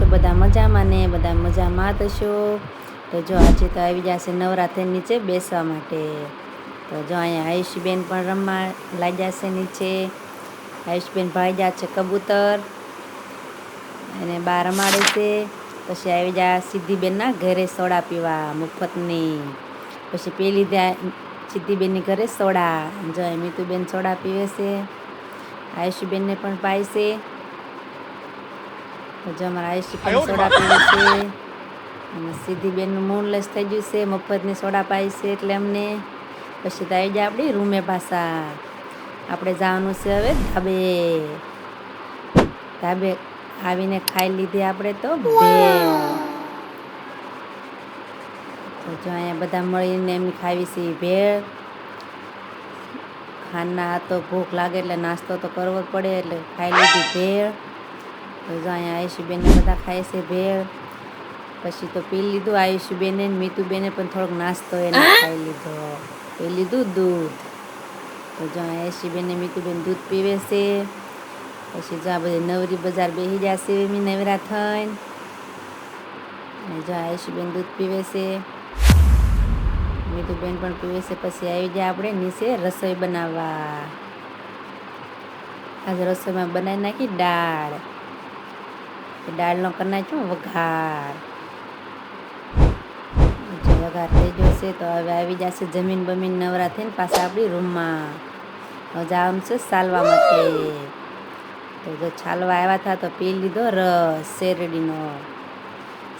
છો બધા મજામાં ને બધા મજામાં થશો। તો જો આજે તો આવી જશે નવરાત્રી નીચે બેસવા માટે। તો જો અહીંયા આયુષીબેન પણ રમવા લાગ્યા છે નીચે। આયુષબેન ભાઈ ગયા છે કબૂતર અને બહાર રમાડે છે। પછી આવી જા સિદ્ધિબેનના ઘરે સોડા પીવા મફતની। પછી પેલી સિદ્ધિબેનની ઘરે સોડા, જો મીતુબેન સોડા પીવે છે, આયુષીબેનને પણ પાય છે। જો અમારા આયુષી પણ સોડા પીવે છે અને સિદ્ધિબેનનું મૂનલેસ થઈ ગયું છે, મફતની સોડા પાય છે એટલે અમને। પછી તો આવી જાય આપણી રૂમે પાછા। આપણે જવાનું છે હવે ધાબે આવીને ખાઈ લીધી આપણે તો ભેળ। તો જો અહીંયા બધા મળીને એમ ખાવી છે ભેળ। ખાના તો ભૂખ લાગે એટલે નાસ્તો તો કરવો જ પડે એટલે ખાઈ લીધી ભેળ। તો જો અહીંયા આયુષીબેનને બધા ખાય છે ભેળ। પછી તો પી લીધું આયુષીબેને ને મીતુબેને પણ થોડોક નાસ્તો એને ખાઈ લીધો, પી લીધું દૂધ। તો જો આયુષીબેન ને મીતુબેન દૂધ પીવે છે। પછી જો આ બધી નવરી બજાર બેસી જશે એમ નવરા થઈને। જો આયુષીબેન દૂધ પીવે છે, મીતુબેન પણ પીવે છે। પછી આવી જાય આપણે નીચે રસોઈ બનાવવા। આજે રસોઈમાં બનાવી નાખી દાળ, દાળનો કરી નાખ્યો વઘાર। જો વઘાર થઈ ગયો છે તો હવે આવી જશે જમીન બમીન નવરા થઈને પાછા આપણી રૂમમાં। હવે જવાનું છે ચાલવા માટે। તો જો ચાલવા આવ્યા હતા તો પી લીધો રસ શેરડીનો।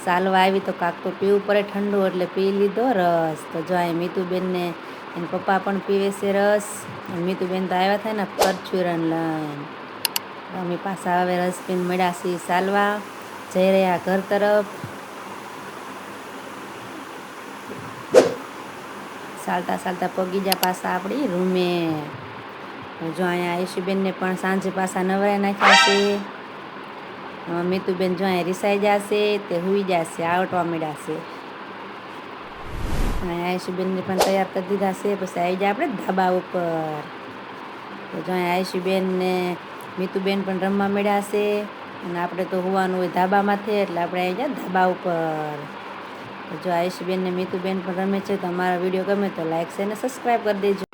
ચાલવા આવી તો કાંક તો પીવું પડે ઠંડુ એટલે પી લીધો રસ। તો જો અહીં મીતુબેનને એના પપ્પા પણ પીવે છે રસ। મીતુબેન તો આવ્યા થાય ને પરચુરણ લઈને, અમે પાછા હવે રસ પીને મળ્યા છીએ ચાલવા, જઈ રહ્યા ઘર તરફ। ચાલતા ચાલતા પગી જા પાછા આપણી રૂમે। જો અહીંયા આયુષીબેનને પણ સાંજે પાછા નવરાઈ નાખ્યા છે। મીતુબેન જો અહીંયા રીસાઈ જશે તે હુઈ જશે, આવટવા મળ્યા છે। આયુષીબેનને પણ તૈયાર કરી દીધા છે। પછી આવી જાય આપણે ધાબા ઉપર। તો જો અહીંયા આયુષીબેન ને મીતુબેન પણ રમવા મળ્યા છે અને આપણે તો હોવાનું હોય ધાબામાંથી એટલે આપણે આવી જાય ધાબા ઉપર। તો જો આયુષીબેન ને મીતુબેન પણ રમે છે। તો અમારા વિડીયો ગમે તો લાઈક છે અને સબસ્ક્રાઈબ કરી દેજો।